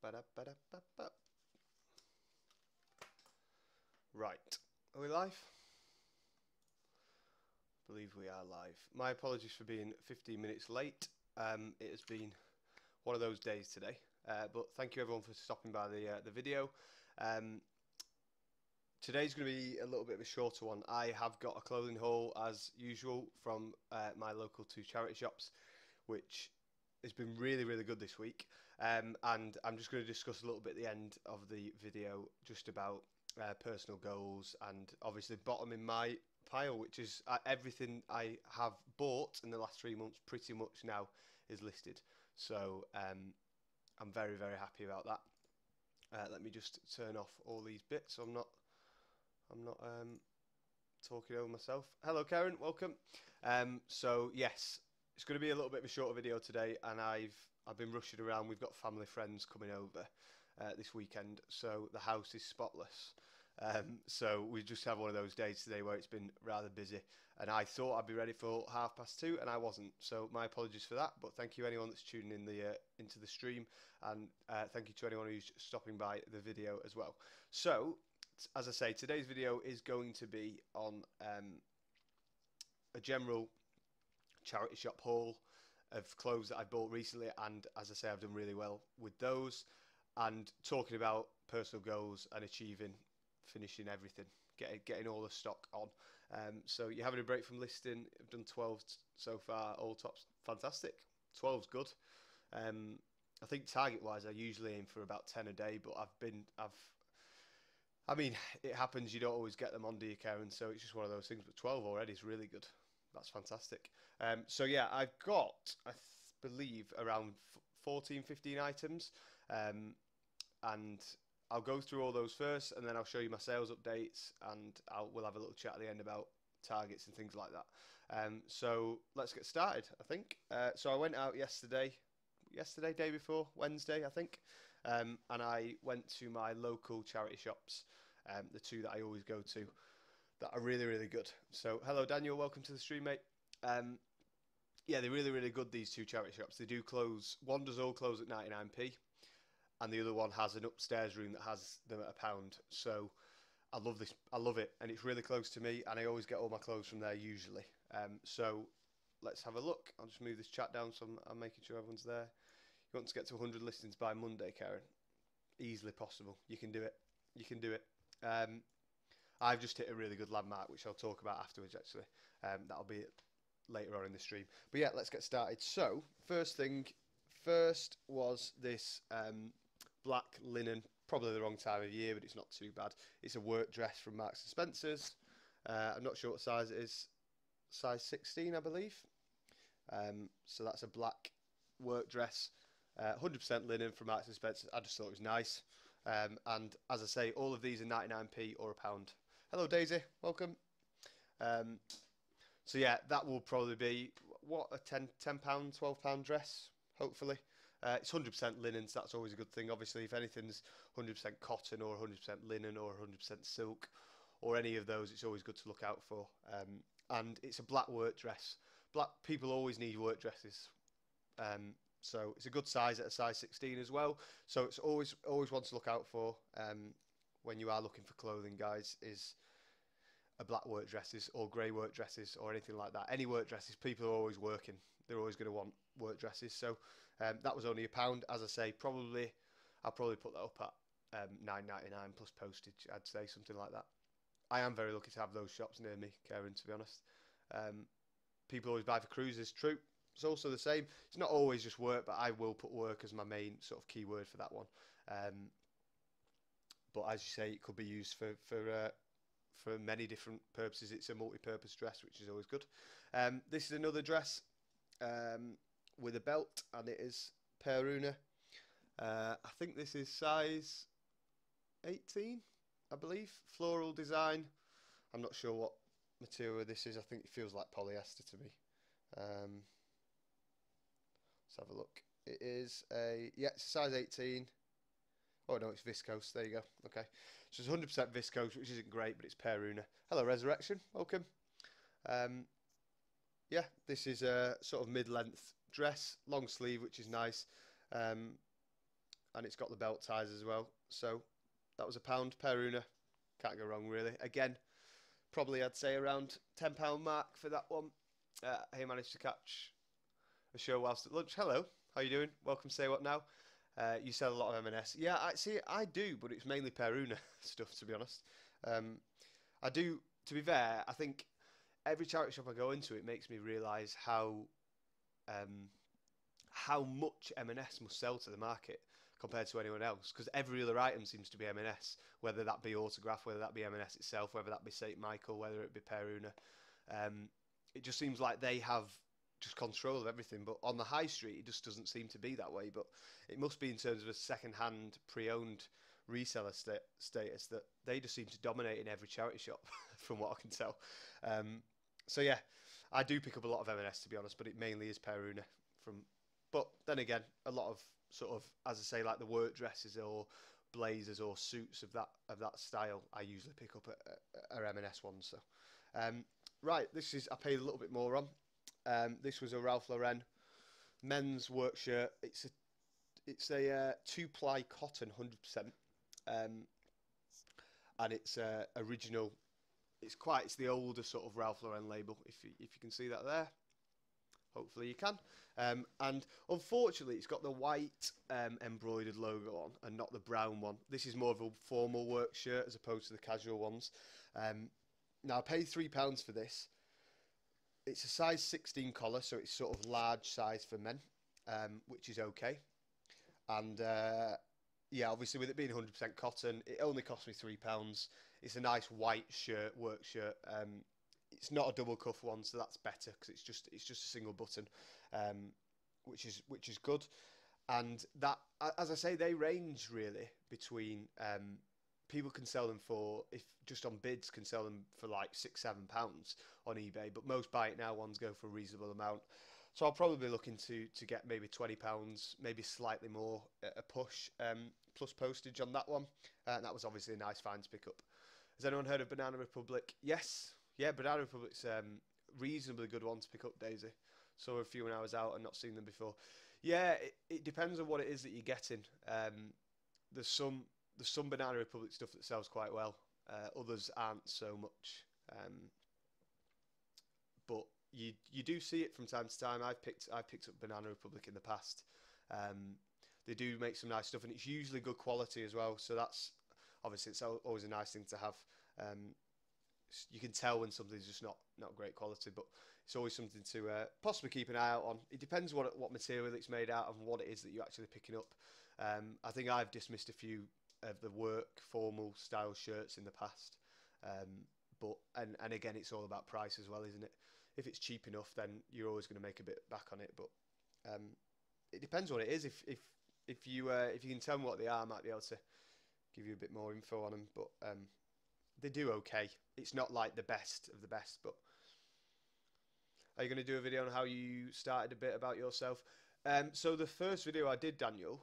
Ba-da-ba-da-ba-ba. Right, are we live? I believe we are live. My apologies for being 15 minutes late. It has been one of those days today, but thank you everyone for stopping by the video. Today's going to be a little bit of a shorter one. I have got a clothing haul as usual from my local two charity shops, which has been really good this week. And I'm just going to discuss a little bit at the end of the video just about personal goals and obviously bottom in my pile, which is everything I have bought in the last 3 months pretty much now is listed. So I'm very happy about that. Let me just turn off all these bits so I'm not talking over myself. Hello Karen, welcome. So yes, it's going to be a little bit of a shorter video today, and I've been rushing around. We've got family friends coming over this weekend, so the house is spotless. So we just have one of those days today where it's been rather busy, and I thought I'd be ready for 2:30, and I wasn't. So my apologies for that. But thank you anyone that's tuning in into the stream, and thank you to anyone who's stopping by the video as well. So as I say, today's video is going to be on a general charity shop haul of clothes that I bought recently, and as I say, I've done really well with those, and talking about personal goals and finishing everything, getting all the stock on. So you're having a break from listing. I've done 12 so far, all tops, fantastic. 12's good. I think target wise I usually aim for about 10 a day, but I mean, it happens, you don't always get them on, do you, Karen? So it's just one of those things, but 12 already is really good. That's fantastic. So yeah, I've got, believe, around 14, 15 items. And I'll go through all those first, and then I'll show you my sales updates, and we'll have a little chat at the end about targets and things like that. So let's get started, I think. So I went out yesterday, day before, Wednesday, I think. And I went to my local charity shops, the two that I always go to, that are really good. So hello Daniel, welcome to the stream, mate. Yeah, they're really good, these two charity shops. They do close, one does all close at 99p, and the other one has an upstairs room that has them at £1. So I love this, I love it, and it's really close to me, and I always get all my clothes from there usually. So let's have a look. I'll just move this chat down so I'm making sure everyone's there. You want to get to 100 listings by Monday, Karen? Easily possible. You can do it. You can do it. I've just hit a really good landmark, which I'll talk about afterwards, actually. That'll be later on in the stream. But yeah, let's get started. So, first was this black linen, probably the wrong time of year, but it's not too bad. It's a work dress from Marks and Spencer's. I'm not sure what size it is. Size 16, I believe. So that's a black work dress. 100% linen from Marks and Spencer. I just thought it was nice. And as I say, all of these are 99p or £1. Hello Daisy, welcome. So yeah, that will probably be what, a £10, £12 dress, hopefully. It's 100% linen, so that's always a good thing. Obviously, if anything's 100% cotton or 100% linen or 100% silk or any of those, it's always good to look out for. And it's a black work dress. Black people always need work dresses. So it's a good size at a size 16 as well. So it's always one to look out for when you are looking for clothing, guys, is a black work dresses or grey work dresses or anything like that. Any work dresses, people are always working. They're always going to want work dresses. So that was only £1. As I say, I'll probably put that up at £9.99 plus postage. I'd say something like that. I am very lucky to have those shops near me, Karen, to be honest. People always buy for cruises, true. It's also the same. It's not always just work, but I will put work as my main sort of keyword for that one. But as you say, it could be used for many different purposes. It's a multi-purpose dress, which is always good. This is another dress with a belt, and it is Peruna. I think this is size 18, I believe. Floral design. I'm not sure what material this is. I think it feels like polyester to me. Let's have a look. It is it's a size 18. Oh no, it's viscose. There you go. Okay, so it's 100% viscose, which isn't great, but it's Peruna. Hello, Resurrection. Welcome. Yeah, this is a sort of mid-length dress, long sleeve, which is nice. and it's got the belt ties as well. So that was £1 Peruna. Can't go wrong really. Again, probably I'd say around £10 mark for that one. He managed to catch a show whilst at lunch. Hello, how you doing? Welcome to Say What Now. You sell a lot of M&S. Yeah, I see. I do, but it's mainly Peruna stuff, to be honest. I do. To be fair, I think every charity shop I go into, it makes me realise um, how much M&S must sell to the market compared to anyone else. Because every other item seems to be M&S, whether that be Autograph, whether that be M&S itself, whether that be St Michael, whether it be Peruna. It just seems like they have just control of everything. But on the high street, it just doesn't seem to be that way. But it must be in terms of a second-hand, pre-owned reseller status that they just seem to dominate in every charity shop, from what I can tell. So yeah, I do pick up a lot of M&S, to be honest, but it mainly is Peruna. But then again, a lot of sort of, as I say, like the work dresses or blazers or suits of that style, I usually pick up at M&S ones. So right, I paid a little bit more on. This was a Ralph Lauren men's work shirt. It's a 2-ply cotton, 100%, and it's original. It's the older sort of Ralph Lauren label. If you can see that there, hopefully you can. And unfortunately, it's got the white embroidered logo on and not the brown one. This is more of a formal work shirt as opposed to the casual ones. Now I paid £3 for this. It's a size 16 collar, so it's sort of large size for men, which is okay. And yeah, obviously with it being 100% cotton, it only cost me £3. It's a nice white shirt, work shirt. It's not a double cuff one, so that's better because it's just a single button, which is good. And that, as I say, they range really between. People can sell them for, if just on bids, can sell them for like £6-7 on eBay, but most buy it now ones go for a reasonable amount. So I'll probably be looking to get maybe £20, maybe slightly more at a push, plus postage on that one. And that was obviously a nice find to pick up. Has anyone heard of Banana Republic? Yes. Yeah, Banana Republic's reasonably good one to pick up, Daisy. Saw a few when I was out and not seen them before. Yeah, it depends on what it is that you're getting. There's some Banana Republic stuff that sells quite well. Others aren't so much. But you do see it from time to time. I've picked up Banana Republic in the past. They do make some nice stuff, and it's usually good quality as well. So that's obviously it's always a nice thing to have. You can tell when something's just not great quality, but it's always something to possibly keep an eye out on. It depends what material it's made out of and what it is that you're actually picking up. I think I've dismissed a few of the work formal style shirts in the past, but again, it's all about price as well, isn't it? If it's cheap enough, then you're always going to make a bit back on it. But it depends what it is. If you can tell me what they are, I might be able to give you a bit more info on them. But they do okay. It's not like the best of the best. But are you going to do a video on how you started a bit about yourself? So the first video I did, Daniel,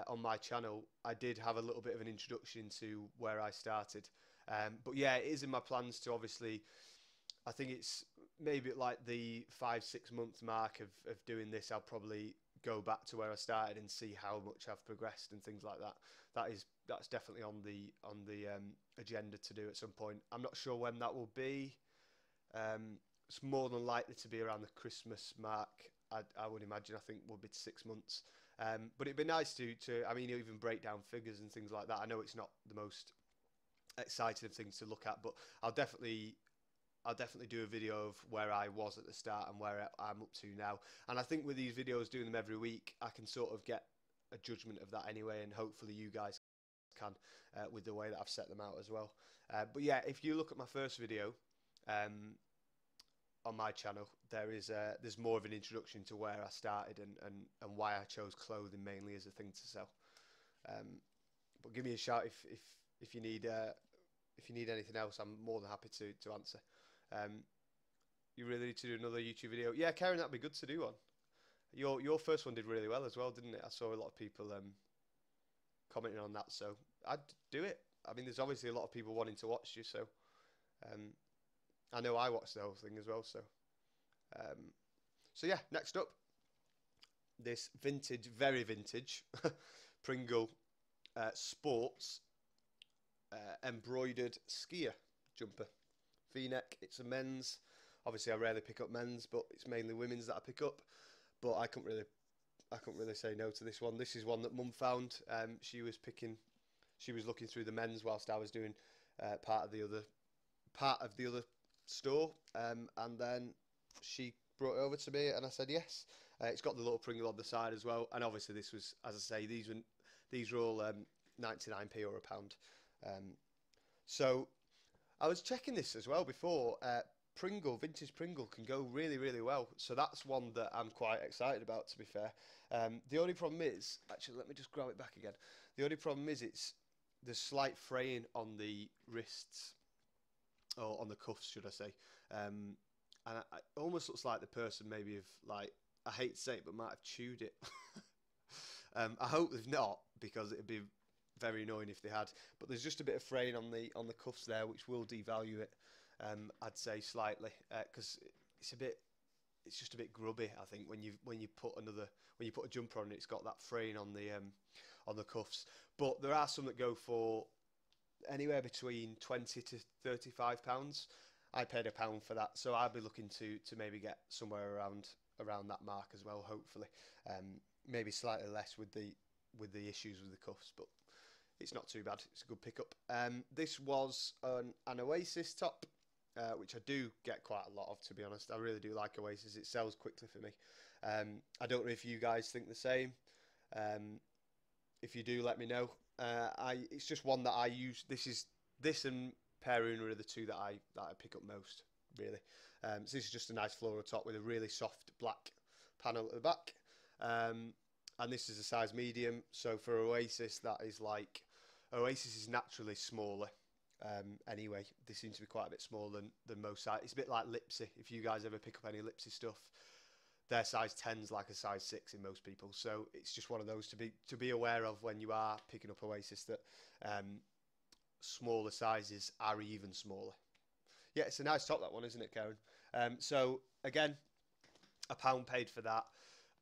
on my channel, I did have a little bit of an introduction to where I started. But yeah, it is in my plans to obviously, I think it's maybe at like the 5-6 month mark of doing this, I'll probably go back to where I started and see how much I've progressed and things like that. That's definitely on the agenda to do at some point. I'm not sure when that will be. It's more than likely to be around the Christmas mark. I would imagine. I think will be 6 months. But it'd be nice to I mean, even break down figures and things like that. I know it's not the most exciting of things to look at, but I'll definitely do a video of where I was at the start and where I'm up to now. And I think with these videos, doing them every week, I can sort of get a judgment of that anyway, and hopefully you guys can with the way that I've set them out as well. But yeah, if you look at my first video on my channel, there's more of an introduction to where I started and why I chose clothing mainly as a thing to sell. But give me a shout if you need anything else. I'm more than happy to answer. You really need to do another YouTube video? Yeah, Karen, that'd be good to do one. Your first one did really well as well, didn't it? I saw a lot of people commenting on that, so I'd do it. I mean, there's obviously a lot of people wanting to watch you, so I know I watched the whole thing as well. So yeah, next up, this vintage, very vintage Pringle sports embroidered skier jumper, V-neck. It's a men's. Obviously, I rarely pick up men's, but it's mainly women's that I pick up. But I couldn't really say no to this one. This is one that Mum found. She was looking through the men's whilst I was doing part of the other store, and then she brought it over to me, and I said yes. It's got the little Pringle on the side as well, and obviously this was, as I say, these were all 99p or a pound. So I was checking this as well before. Pringle, vintage Pringle can go really, really well. So that's one that I'm quite excited about, to be fair. The only problem is, actually, let me just grab it back again. The only problem is it's the slight fraying on the wrists, or on the cuffs, should I say. And it almost looks like the person maybe have, like, I hate to say it, but might have chewed it. I hope they've not, because it'd be very annoying if they had. But there's just a bit of fraying on the cuffs there, which will devalue it. I'd say slightly, because it's just a bit grubby. I think when you put a jumper on it, it's got that fraying on the cuffs. But there are some that go for anywhere between £20 to £35. I paid £1 for that, so I'd be looking to maybe get somewhere around that mark as well. Hopefully, maybe slightly less with the issues with the cuffs, but it's not too bad. It's a good pickup. This was an Oasis top. Which I do get quite a lot of, to be honest. I really do like Oasis. It sells quickly for me. I don't know if you guys think the same. If you do, let me know. It's just one that I use. This and Peruna are the two that I pick up most, really. So this is just a nice floral top with a really soft black panel at the back. And this is a size medium. So for Oasis, Oasis is naturally smaller. Anyway, they seem to be quite a bit smaller than most size. It's a bit like Lipsy. If you guys ever pick up any Lipsy stuff, their size 10's like a size 6 in most people. So it's just one of those to be aware of when you are picking up Oasis, that smaller sizes are even smaller. Yeah, it's a nice top, that one, isn't it, Karen? So again, £1 paid for that.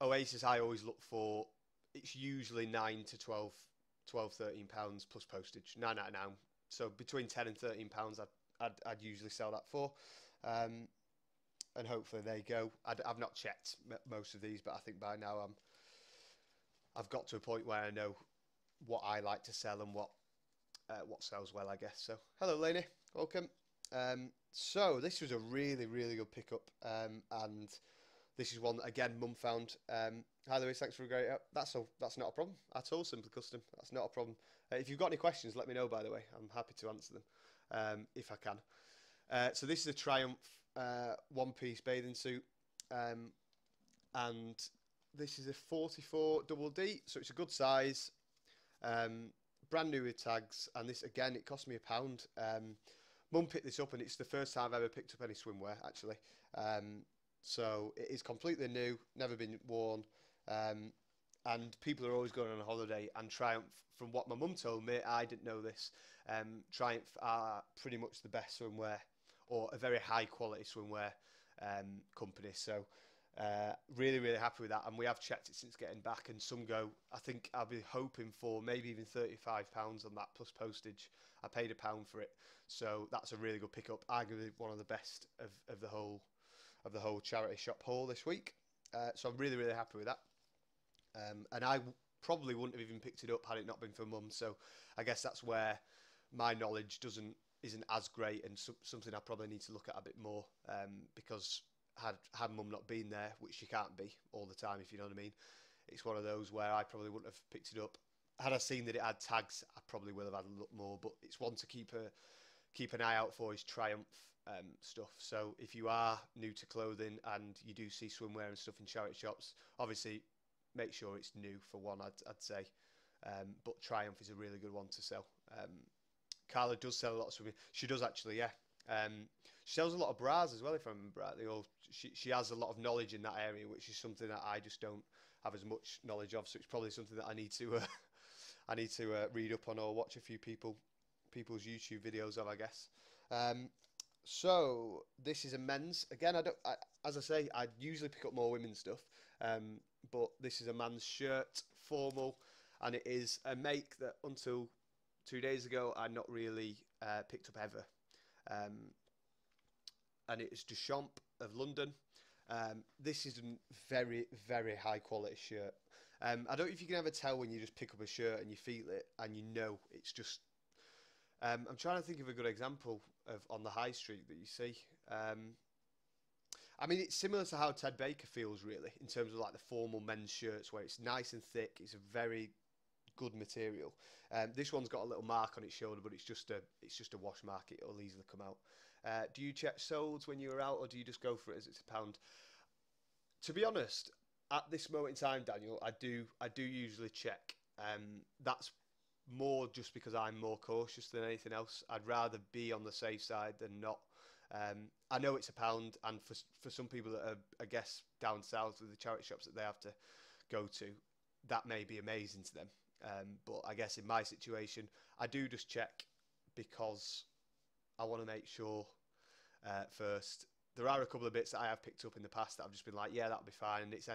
Oasis, I always look for. It's usually 9 to 12, £13 plus postage. 9.99. So between £10 and £13, I'd usually sell that for, and hopefully they go. I've not checked most of these, but I think by now I've got to a point where I know what I like to sell and what sells well, I guess. So hello, Lainey, welcome. So this was a really, really good pickup, and this is one that again Mum found. Hi Louis, thanks for a great help. That's not a problem at all. Simply Custom, that's not a problem. If you've got any questions, let me know, by the way. I'm happy to answer them if I can. So this is a Triumph one-piece bathing suit, and this is a 44 double D, so it's a good size, brand new with tags, and this, again, it cost me £1. Mum picked this up, and it's the first time I've ever picked up any swimwear, actually. So it is completely new, never been worn, and people are always going on holiday, and Triumph, from what my mum told me, I didn't know this, Triumph are pretty much the best swimwear, or a very high quality swimwear company. So really, really happy with that, and we have checked it since getting back, and some go, I think I'll be hoping for maybe even £35 on that plus postage. I paid £1 for it, so that's a really good pickup, arguably one of the best of the whole charity shop haul this week. So I'm really, really happy with that. And I probably wouldn't have even picked it up had it not been for Mum. So I guess that's where my knowledge isn't as great, and something I probably need to look at a bit more, because had Mum not been there, which she can't be all the time, if you know what I mean, it's one of those where I probably wouldn't have picked it up. Had I seen that it had tags, I probably will have had a look more. But it's one to keep an eye out for, is Triumph stuff. So if you are new to clothing and you do see swimwear and stuff in charity shops, obviously make sure it's new, for one, I'd say. But Triumph is a really good one to sell. Carla does sell a lot of swimming. She does, actually, yeah. She sells a lot of bras as well, if I remember rightly. Or she has a lot of knowledge in that area, which is something that I just don't have as much knowledge of. So it's probably something that I need to read up on, or watch a few people's YouTube videos of, I guess. So this is a men's. Again, as I say, I usually pick up more women's stuff, but this is a man's shirt, formal. and it is a make that until 2 days ago I'd not really picked up ever. Um, and it is Deschamps of London. This is a very, very high quality shirt. I don't know if you can ever tell when you just pick up a shirt and you feel it and you know it's just. I'm trying to think of a good example of on the high street that you see. I mean, it's similar to how Ted Baker feels, really, in terms of like the formal men's shirts, where it's nice and thick. It's a very good material. This one's got a little mark on its shoulder, but it's just a wash mark. It'll easily come out. Do you check soles when you're out, or do you just go for it as it's a pound? To be honest, at this moment in time, Daniel, I do usually check. That's more just because I'm more cautious than anything else. I'd rather be on the safe side than not. I know it's a pound, and for some people that are, I guess, down south with the charity shops that they have to go to, that may be amazing to them. But I guess in my situation, I do just check because I want to make sure first. There are a couple of bits that I have picked up in the past that I've just been like, yeah, that'll be fine, and it's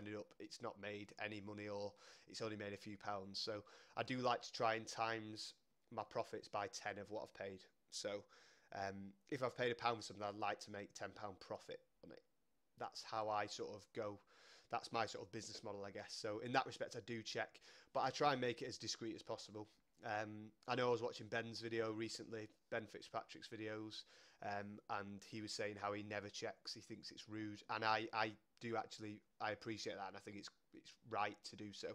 not made any money, or it's only made a few pounds. So I do like to try and times my profits by 10 of what I've paid. So if I've paid £1 for something, I'd like to make £10 profit on it. That's how I sort of go. That's my sort of business model, I guess. So in that respect, I do check, but I try and make it as discreet as possible. I know I was watching Ben's video recently, Ben Fitzpatrick's videos, and he was saying how he never checks. He thinks it's rude, and I do actually, I appreciate that, and I think it's right to do so.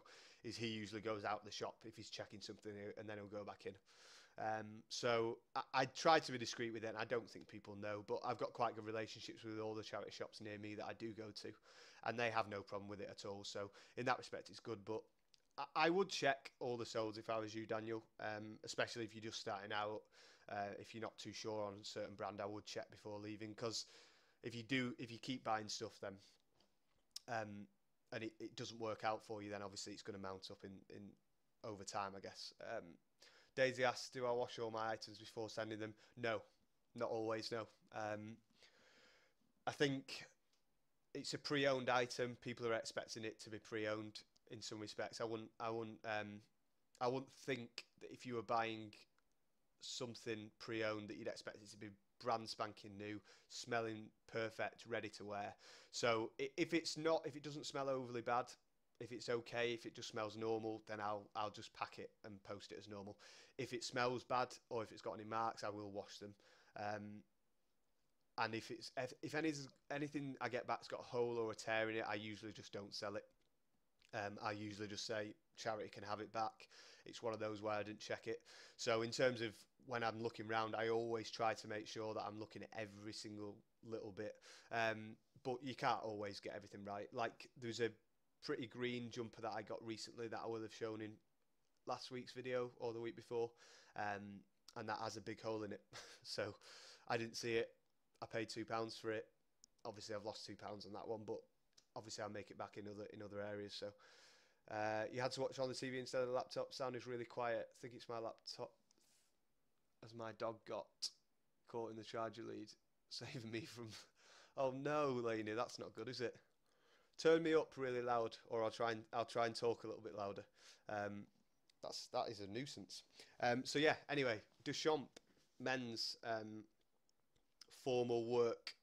Is he usually goes out the shop if he's checking something, and then he'll go back in. So I try to be discreet with it, and I don't think people know, but I've got quite good relationships with all the charity shops near me that I do go to, and they have no problem with it at all. So in that respect, it's good, but I would check all the soles if I was you, Daniel, especially if you're just starting out. If you're not too sure on a certain brand, I would check before leaving, because if you keep buying stuff, then and it doesn't work out for you, then obviously it's going to mount up in over time, I guess. Daisy asks, do I wash all my items before sending them? No, not always, no. I think it's a pre-owned item. People are expecting it to be pre-owned in some respects. I wouldn't think that if you were buying something pre-owned that you'd expect it to be brand spanking new, smelling perfect, ready to wear. So if it doesn't smell overly bad, if it's okay, if it just smells normal, then I'll just pack it and post it as normal. If it smells bad or if it's got any marks, I will wash them. And if anything I get back's got a hole or a tear in it, I usually just don't sell it. I usually just say charity can have it back. It's one of those where I didn't check it. So in terms of when I'm looking round, I always try to make sure that I'm looking at every single little bit. But you can't always get everything right. Like there's a pretty green jumper that I got recently that I will have shown in last week's video or the week before, and that has a big hole in it. So I didn't see it. I paid £2 for it. Obviously I've lost £2 on that one, but obviously I'll make it back in other areas. So you had to watch on the TV instead of the laptop. Sound is really quiet. I think it's my laptop, as my dog got caught in the charger lead, saving me from. Oh no, Lainey, that's not good, is it? Turn me up really loud, or I'll try and talk a little bit louder. That is a nuisance. So yeah. Anyway, Deschamps men's formal work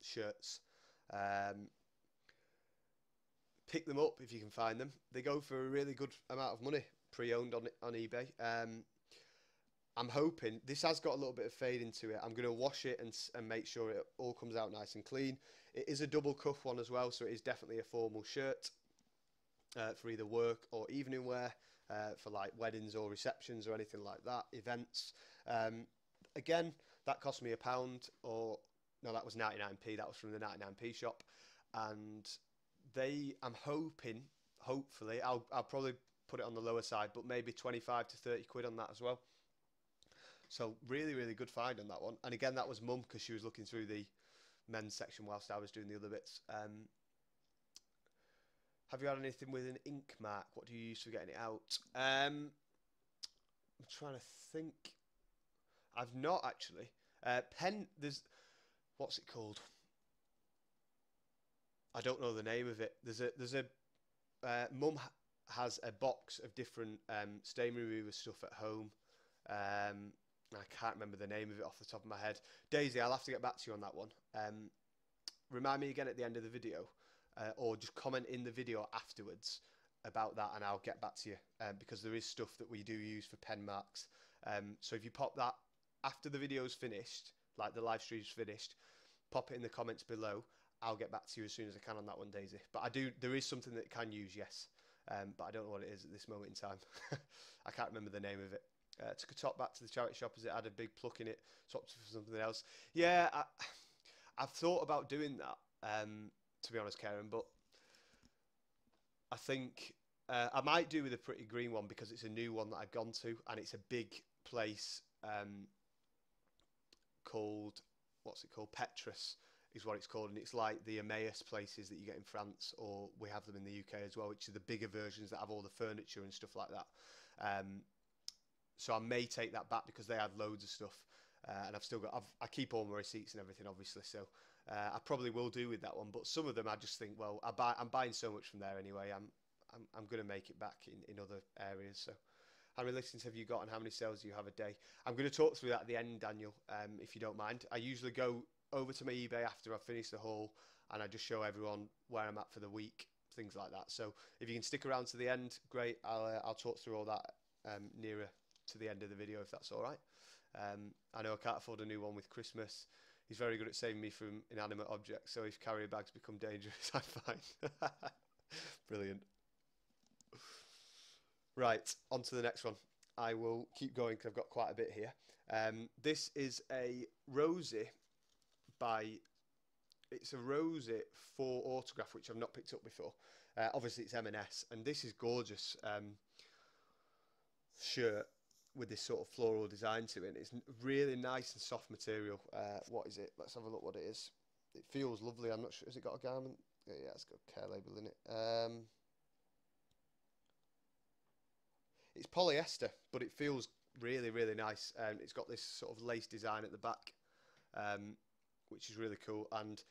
shirts. Pick them up if you can find them. They go for a really good amount of money, pre-owned on eBay. I'm hoping this has got a little bit of fade into it. I'm going to wash it and make sure it all comes out nice and clean. It is a double cuff one as well, so it is definitely a formal shirt for either work or evening wear, for like weddings or receptions or anything like that, events. Again, that cost me £1, or no, that was 99p. That was from the 99p shop, and I'm hoping, hopefully, I'll probably put it on the lower side, but maybe 25 to 30 quid on that as well. So really, really good find on that one. And again, that was Mum, because she was looking through the men's section whilst I was doing the other bits. Have you had anything with an ink mark? What do you use for getting it out? I'm trying to think. I've not actually. What's it called? I don't know the name of it. There's a Mum has a box of different stain remover stuff at home. I can't remember the name of it off the top of my head. Daisy, I'll have to get back to you on that one. Remind me again at the end of the video, or just comment in the video afterwards about that, and I'll get back to you, because there is stuff that we do use for pen marks. So if you pop that after the video's finished, like the live stream's finished, pop it in the comments below. I'll get back to you as soon as I can on that one, Daisy. But there is something that it can use, yes. But I don't know what it is at this moment in time. I can't remember the name of it. Took a top back to the charity shop as it had a big pluck in it. Swapped it for something else. Yeah, I've thought about doing that, to be honest, Karen. But I think I might do with a pretty green one, because it's a new one that I've gone to, and it's a big place called, what's it called? Petrus is what it's called, and it's like the Emmaus places that you get in France, or we have them in the UK as well, which are the bigger versions that have all the furniture and stuff like that. So I may take that back, because they had loads of stuff, and I've still got. I keep all my receipts and everything, obviously. So I probably will do with that one. But some of them, I just think, well, I'm buying so much from there anyway. I'm going to make it back in other areas. So how many listings have you got, and how many sales do you have a day? I'm going to talk through that at the end, Daniel, if you don't mind. I usually go over to my eBay after I've finished the haul, and I just show everyone where I'm at for the week, things like that. So if you can stick around to the end, great. I'll talk through all that nearer to the end of the video, if that's all right. I know I can't afford a new one with Christmas. He's very good at saving me from inanimate objects, so if carrier bags become dangerous, I'm fine. Brilliant. Right, on to the next one. I will keep going because I've got quite a bit here. This is a Rosie it's a Rosie for autograph, which I've not picked up before. Obviously it's M&S, and this is gorgeous shirt with this sort of floral design to it. It's really nice and soft material. What is it? Let's have a look what it is. It feels lovely. I'm not sure. Has it got a garment? Yeah, it's got a care label in it. It's polyester, but it feels really, really nice. It's got this sort of lace design at the back, which is really cool, and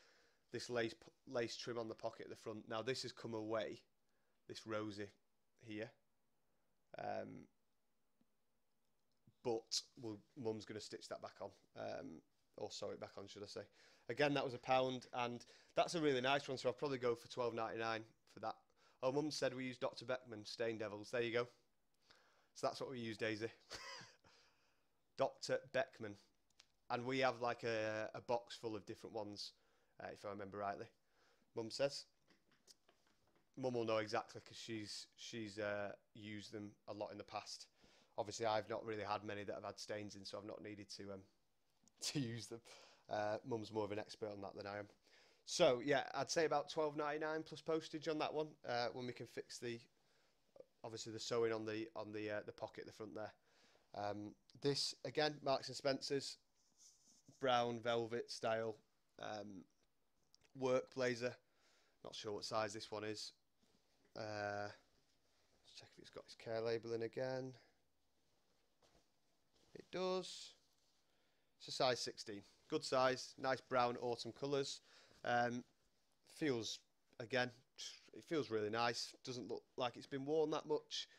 this lace trim on the pocket at the front. Now this has come away, this Rosie here, but Mum's going to stitch that back on, or sew it back on, should I say. Again, that was £1, and that's a really nice one, so I'll probably go for £12.99 for that. Oh, Mum said we use Dr. Beckman Stain Devils. There you go. So that's what we use, Daisy. Dr. Beckman. And we have like a box full of different ones, if I remember rightly. Mum says. Mum will know exactly, because she's used them a lot in the past. Obviously, I've not really had many that have had stains in, so I've not needed to use them. Mum's more of an expert on that than I am. So yeah, I'd say about £12.99 plus postage on that one, when we can fix obviously the sewing on the pocket at the front there. This again, Marks and Spencer's, brown velvet style work blazer. Not sure what size this one is. Let's check if it's got its care label in again. It does. It's a size 16. Good size, nice brown autumn colours. Feels, again, it feels really nice. Doesn't look like it's been worn that much.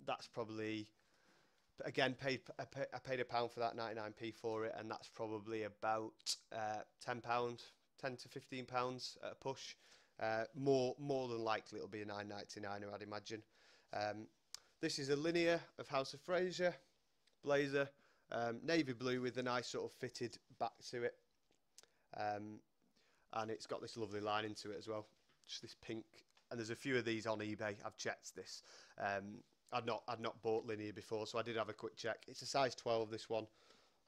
That's probably, again, I paid £1 for that, 99p for it, and that's probably about £10, £10 to £15 at a push. More than likely it'll be a £9.99, I'd imagine. This is a linear of House of Fraser blazer, navy blue with a nice sort of fitted back to it, and it's got this lovely lining to it as well, just this pink. And there's a few of these on eBay. I've checked this. I'd not bought linear before, so I did have a quick check. It's a size 12, this one.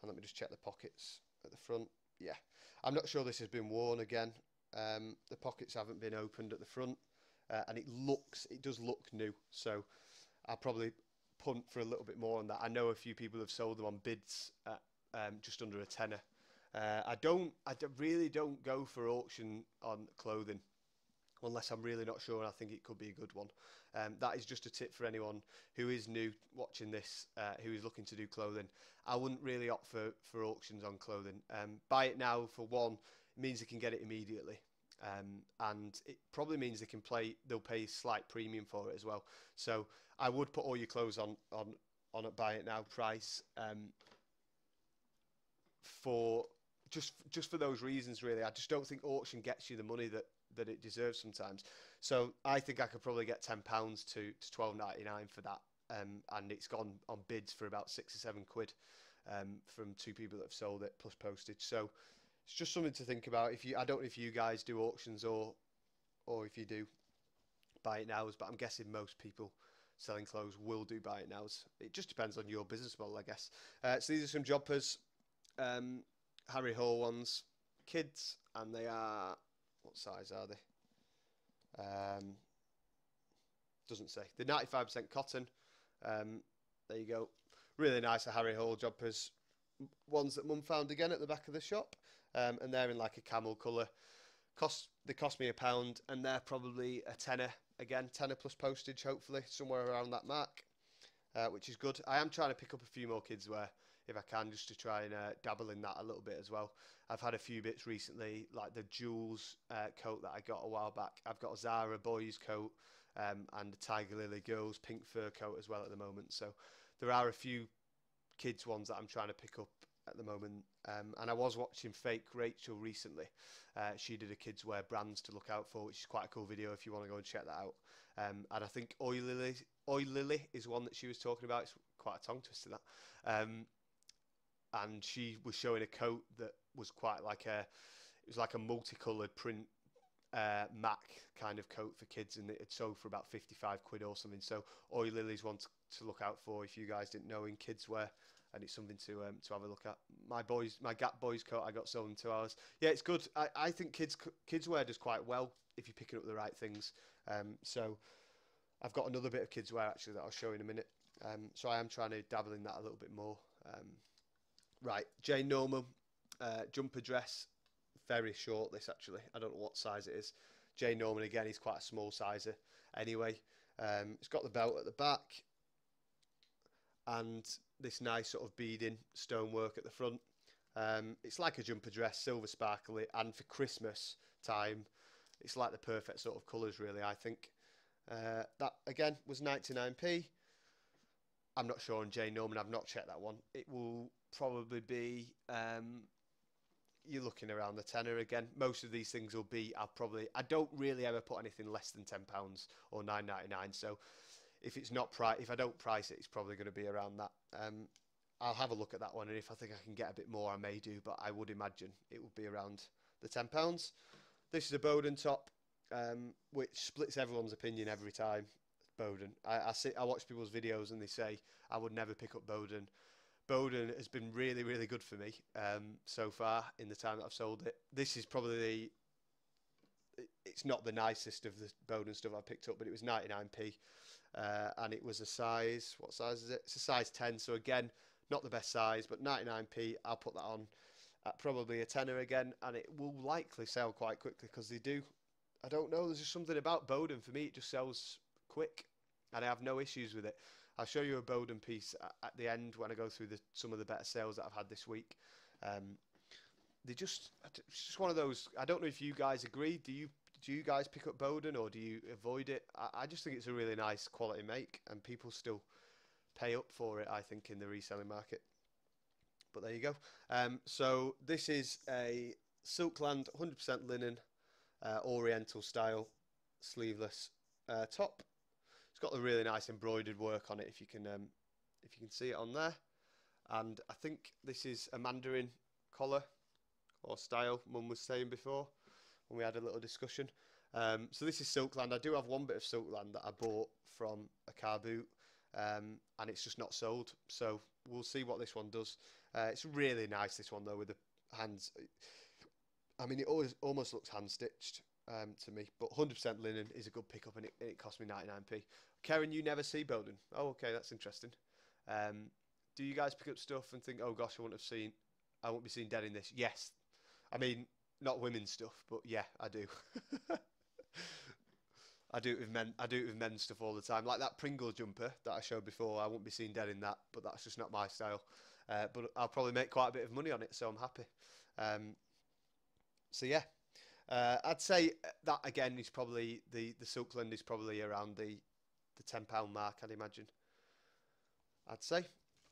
And let me just check the pockets at the front. Yeah, I'm not sure this has been worn again. The pockets haven't been opened at the front, and it does look new. So I'll probably punt for a little bit more on that. I know a few people have sold them on bids at just under a tenner. I really don't go for auction on clothing unless I'm really not sure and I think it could be a good one. That is just a tip for anyone who is new watching this, who is looking to do clothing. I wouldn't really opt for auctions on clothing. Buy it now, for one, it means you can get it immediately. And it probably means they'll pay slight premium for it as well. So I would put all your clothes on a buy it now price, for just for those reasons really. I just don't think auction gets you the money that it deserves sometimes. So I think I could probably get £10 to £12.99 for that, and it's gone on bids for about £6 or £7, from two people that have sold it plus postage. So it's just something to think about. I don't know if you guys do auctions or if you do buy it nows, but I'm guessing most people selling clothes will do buy it nows. It just depends on your business model, I guess. So these are some jumpers, Harry Hall ones, kids, and they are, what size are they? Doesn't say. They're 95% cotton. There you go. Really nice Harry Hall jumpers. Ones that Mum found again at the back of the shop, and they're in like a camel colour. They cost me £1, and they're probably a tenner again, tenner plus postage, hopefully somewhere around that mark, which is good. I am trying to pick up a few more kids wear if I can, just to try and dabble in that a little bit as well. I've had a few bits recently, like the Jules coat that I got a while back. I've got a Zara boys coat, and a Tiger Lily girls pink fur coat as well at the moment. So there are a few kids ones that I'm trying to pick up at the moment, and I was watching Fake Rachel recently. She did a kids wear brands to look out for, which is quite a cool video if you want to go and check that out. And I think Oil Lily is one that she was talking about. It's quite a tongue twister, that. And she was showing a coat that was quite like it was like a multicoloured print Mac kind of coat for kids, and it had sold for about £55 or something. So Oil Lily's one to look out for if you guys didn't know, in kids wear, and it's something to have a look at. My Gap boys coat I got sold in 2 hours. Yeah, it's good. I think kids wear does quite well if you're picking up the right things. So I've got another bit of kids wear actually that I'll show in a minute. So I am trying to dabble in that a little bit more. Right, Jane Norman jumper dress, very short this actually. I don't know what size it is. Jane Norman again, he's quite a small sizer anyway. It's got the belt at the back and this nice sort of beading stonework at the front. It's like a jumper dress, silver sparkly, and for Christmas time it's like the perfect sort of colours really, I think. That again was 99p. I'm not sure on Jane Norman, I've not checked that one. It will probably be, you're looking around the tenner again. Most of these things will be, I don't really ever put anything less than £10 or £9.99. So if I don't price it, it's probably going to be around that. I'll have a look at that one, and if I think I can get a bit more, I may do, but I would imagine it would be around the £10. This is a Bowden top, which splits everyone's opinion every time. Bowden. I watch people's videos and they say I would never pick up Bowden. Bowden has been really, really good for me so far in the time that I've sold it. This is probably it's not the nicest of the Bowden stuff I picked up, but it was 99p, and it was a size. What size is it? It's a size 10. So again, not the best size, but 99p. I'll put that on at probably a tenner again, and it will likely sell quite quickly because they do. I don't know. There's just something about Bowden for me. It just sells quick, and I have no issues with it. I'll show you a Bowden piece at the end when I go through some of the better sales that I've had this week. It's just one of those. I don't know if you guys agree. Do you guys pick up Bowden or do you avoid it? I just think it's a really nice quality make, and people still pay up for it, I think, in the reselling market. But there you go. So this is a Silkland 100% linen, Oriental style, sleeveless top. It's got the really nice embroidered work on it, if you can see it on there. And I think this is a Mandarin collar or style, Mum was saying before when we had a little discussion. So this is Silkland. I do have one bit of Silkland that I bought from a car boot, and it's just not sold. So we'll see what this one does. It's really nice, this one though, with the hands. I mean, it almost looks hand stitched to me, but 100% linen is a good pickup, and it cost me 99p. Karen, you never see Bowden. Oh, okay, that's interesting. Do you guys pick up stuff and think, oh gosh, I won't be seen dead in this? Yes. I mean, not women's stuff, but yeah, I do. I do it with men. I do it with men's stuff all the time. Like that Pringles jumper that I showed before. I won't be seen dead in that, but that's just not my style. But I'll probably make quite a bit of money on it, so I'm happy. So yeah. I'd say that again is probably the Silkland is probably around the £10 mark, I'd imagine. I'd say.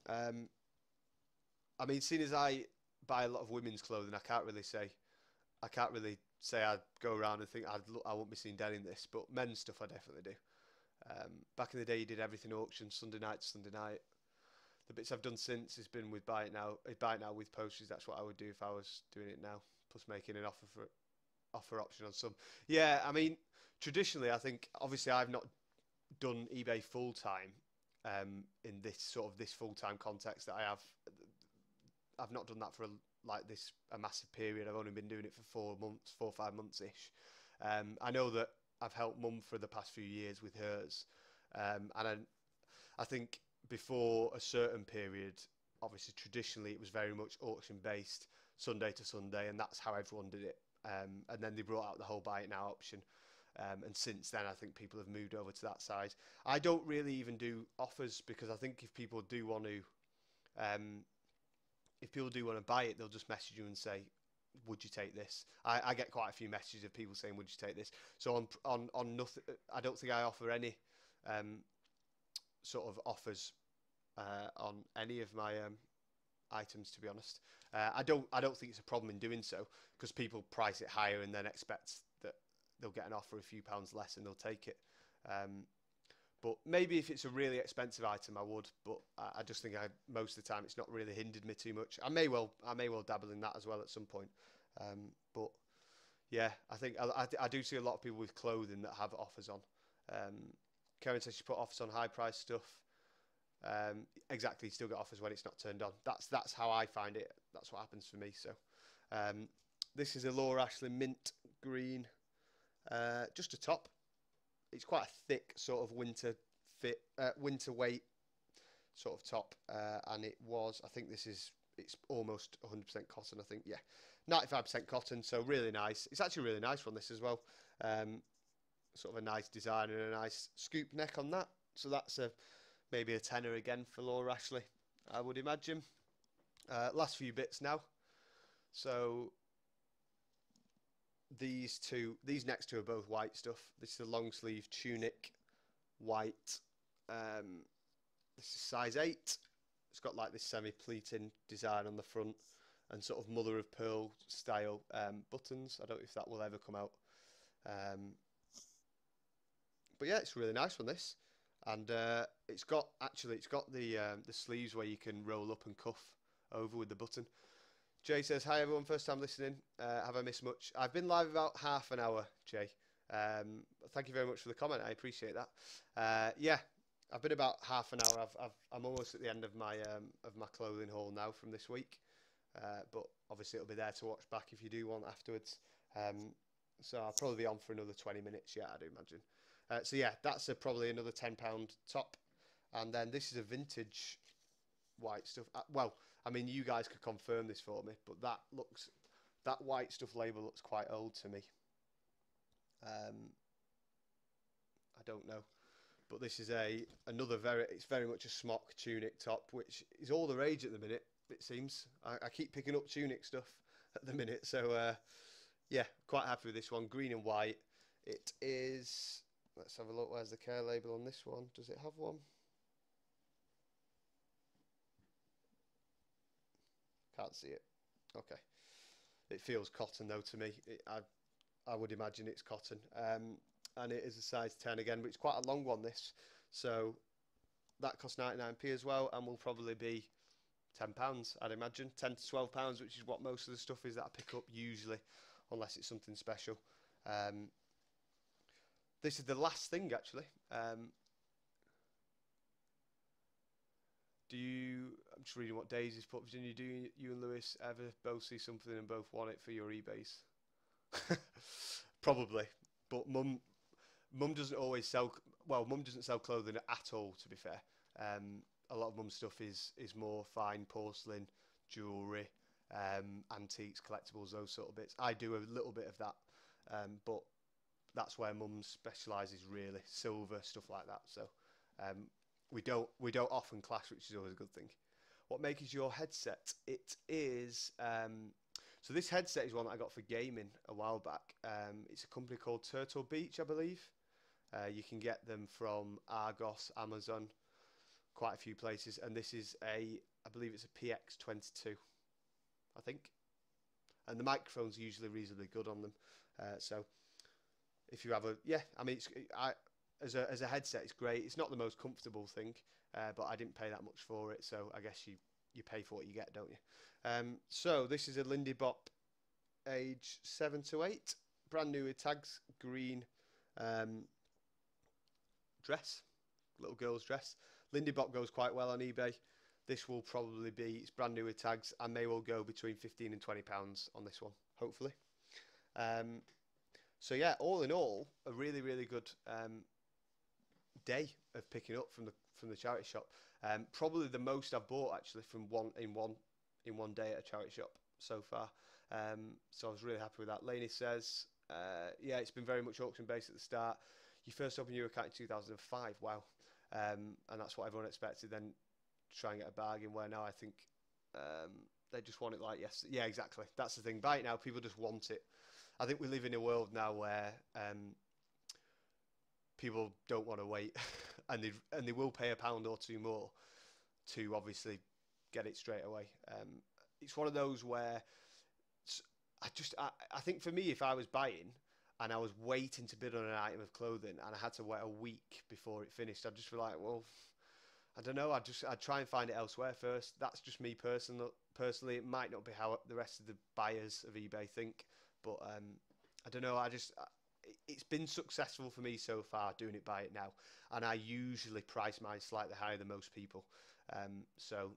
Um, I mean, seeing as I buy a lot of women's clothing, I can't really say I'd go around and think I won't be seen down in this, but men's stuff I definitely do. Back in the day, you did everything auction, Sunday night to Sunday night. The bits I've done since has been with buy it now with posters. That's what I would do if I was doing it now. Plus making an offer option on some. Yeah, I mean, traditionally, I think obviously I've not done eBay full time in this sort of this full time context that I have. I've not done that for like this a massive period. I've only been doing it for 4 months, 4 or 5 months ish. I know that I've helped Mum for the past few years with hers, and I think before a certain period, obviously traditionally it was very much auction based, Sunday to Sunday, and that's how everyone did it. And then they brought out the whole buy it now option. And since then, I think people have moved over to that side. I don't really even do offers because I think um, if people do want to buy it, they'll just message you and say, "Would you take this?" I get quite a few messages of people saying, "Would you take this?" So on nothing, I don't think I offer any um, sort of offers on any of my items, to be honest. I don't think it's a problem in doing so because people price it higher and then expect that they'll get an offer a few pounds less and they'll take it. Um, but maybe if it's a really expensive item, I would. But I just think most of the time it's not really hindered me too much. I may well dabble in that as well at some point. But yeah, I think I do see a lot of people with clothing that have offers on. Um, Karen says she put offers on high price stuff. Exactly, you still get offers when it's not turned on. That's how I find it. That's what happens for me. So this is a Laura Ashley mint green, just a top. It's quite a thick sort of winter weight sort of top, and I think it's almost 100% cotton. I think, yeah, 95% cotton. So really nice. It's actually really nice from this as well. Sort of a nice design and a nice scoop neck on that. So that's maybe a tenner again for Laura Ashley, I would imagine. Last few bits now. So these next two are both white stuff. This is a long sleeve tunic, white. This is size 8. It's got like this semi-pleating design on the front and sort of mother of pearl style buttons. I don't know if that will ever come out. But yeah, it's a really nice one, this. And it's got the sleeves where you can roll up and cuff over with the button. Jay says, "Hi everyone, first time listening. Have I missed much? I've been live about half an hour, Jay. Thank you very much for the comment. I appreciate that. Yeah, I've been about half an hour. I'm almost at the end of my clothing haul now from this week. But obviously it'll be there to watch back if you do want afterwards. So I'll probably be on for another 20 minutes. Yeah, I do imagine. So yeah, that's probably another £10 top, and then this is a vintage white stuff. Well, I mean, you guys could confirm this for me, but that white stuff label looks quite old to me. I don't know, but this is it's very much a smock tunic top, which is all the rage at the minute. It seems I keep picking up tunic stuff at the minute, so yeah, quite happy with this one. Green and white. It is. Let's have a look. Where's the care label on this one? Does it have one? Can't see it. Okay. It feels cotton though to me. I would imagine it's cotton. And it is a size 10 again, but it's quite a long one, this. So that costs 99p as well, and will probably be £10, I'd imagine. £10 to £12, which is what most of the stuff is that I pick up usually, unless it's something special. This is the last thing, actually. I'm just reading what Daisy's put. Virginia, do you and Lewis ever both see something and both want it for your eBays? Probably, but Mum doesn't always sell. Well, Mum doesn't sell clothing at all. To be fair, a lot of Mum's stuff is more fine porcelain, jewellery, antiques, collectibles, those sort of bits. I do a little bit of that, but that's where Mum specialises really, silver stuff like that. So we don't often clash, which is always a good thing. What make is your headset? It is So this headset is one that I got for gaming a while back. It's a company called Turtle Beach, I believe. You can get them from Argos, Amazon, quite a few places. And this is I believe it's a PX22, I think. And the microphones are usually reasonably good on them. So if you have I mean, as a headset, it's great. It's not the most comfortable thing, but I didn't pay that much for it. So I guess you pay for what you get, don't you? So this is a Lindy Bop age 7 to 8, brand new with tags, green dress, little girl's dress. Lindy Bop goes quite well on eBay. This will probably be, it's brand new with tags, and they will go between 15 and 20 pounds on this one, hopefully. So yeah, all in all, a really, really good day of picking up from the charity shop. Probably the most I've bought actually from one day at a charity shop so far. So I was really happy with that. Lainey says, yeah, it's been very much auction based at the start. You first opened your account in 2005. Wow. And that's what everyone expected. Then try and get a bargain, where now I think they just want it like yes. Yeah, exactly. That's the thing. Buy it now. People just want it. I think we live in a world now where people don't want to wait, and they will pay £1 or two more to obviously get it straight away. It's one of those where I think for me, if I was buying and I was waiting to bid on an item of clothing and I had to wait a week before it finished, I'd just be like, well, I don't know. I'd try and find it elsewhere first. That's just me personally. It might not be how the rest of the buyers of eBay think, but I don't know. It's been successful for me so far doing it buy it now, and I usually price mine slightly higher than most people. So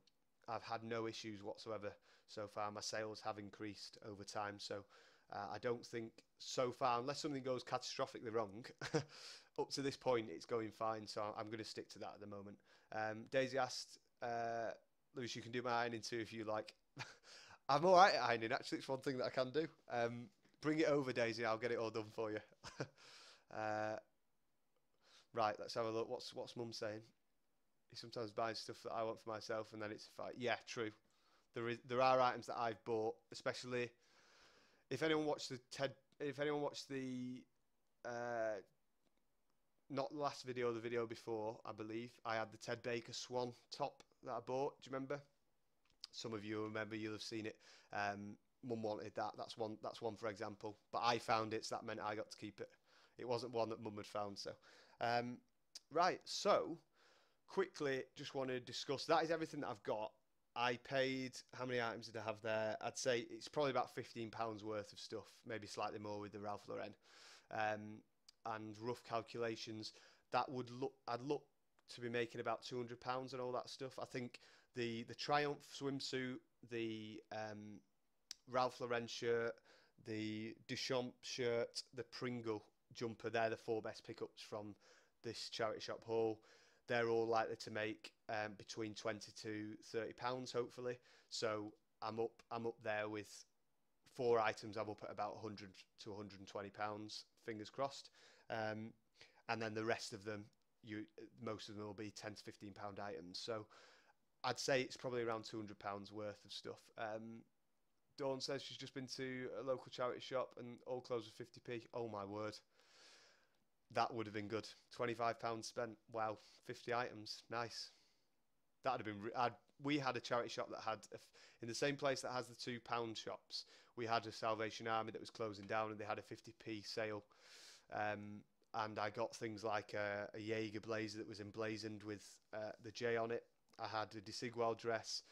I've had no issues whatsoever so far. My sales have increased over time, so I don't think so far, unless something goes catastrophically wrong, up to this point it's going fine. So I'm going to stick to that at the moment. Daisy asked, Lewis, you can do my ironing too if you like. I'm all right at ironing, actually. It's one thing that I can do. Bring it over, Daisy. I'll get it all done for you. Right, let's have a look. What's Mum saying? He sometimes buys stuff that I want for myself, and then it's a fight. Yeah, true. There are items that I've bought, especially if anyone watched the not the last video, the video before, I believe I had the Ted Baker Swan top that I bought. Do you remember? Some of you remember. You'll have seen it. Mum wanted that. That's one for example. But I found it, so that meant I got to keep it. It wasn't one that Mum had found. So, right. So, quickly, just want to discuss. That is everything that I've got. I paid. How many items did I have there? I'd say it's probably about £15 worth of stuff, maybe slightly more with the Ralph Lauren. And rough calculations, I'd look to be making about £200 and all that stuff. I think the Triumph swimsuit, the Ralph Lauren shirt, the Duchamp shirt, the Pringle jumper, they're the 4 best pickups from this charity shop haul. They're all likely to make between £20 to £30, hopefully. So I'm up there with 4 items. I'm up at about £100 to £120, fingers crossed. And then the rest of them, most of them will be £10 to £15 items. So I'd say it's probably around £200 worth of stuff. Dawn says she's just been to a local charity shop and all clothes were 50p. Oh my word. That would have been good. £25 spent. Wow. 50 items. Nice. That would have been... we had a charity shop that had... in the same place that has the £2 shops, we had a Salvation Army that was closing down and they had a 50p sale. And I got things like a Jaeger blazer that was emblazoned with the J on it. I had a Desigual dress,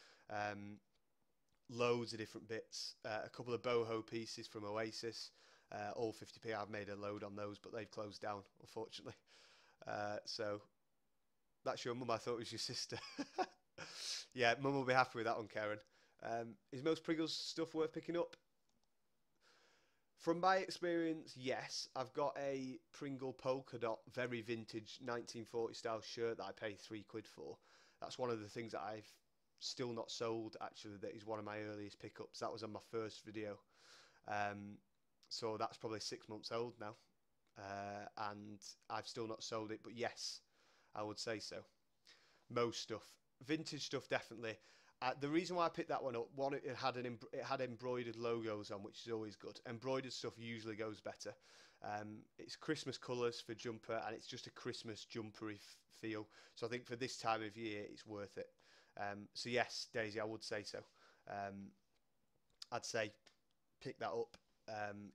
loads of different bits, a couple of boho pieces from Oasis, all 50p. I've made a load on those, but they've closed down, unfortunately. So that's your mum. I thought it was your sister. Yeah, mum will be happy with that one, Karen. Is most Pringles stuff worth picking up? From my experience, yes. I've got a Pringle polka dot, very vintage 1940 style shirt that I paid £3 for. That's one of the things that I've still not sold, actually. That is one of my earliest pickups. That was on my first video. So that's probably 6 months old now. And I've still not sold it. But yes, I would say so. Most stuff. Vintage stuff, definitely. The reason why I picked that one up, one, it had embroidered logos on, which is always good. Embroidered stuff usually goes better. It's Christmas colours for jumper, and it's just a Christmas jumpery feel. So I think for this time of year, it's worth it. So yes, Daisy, I would say so. I'd say pick that up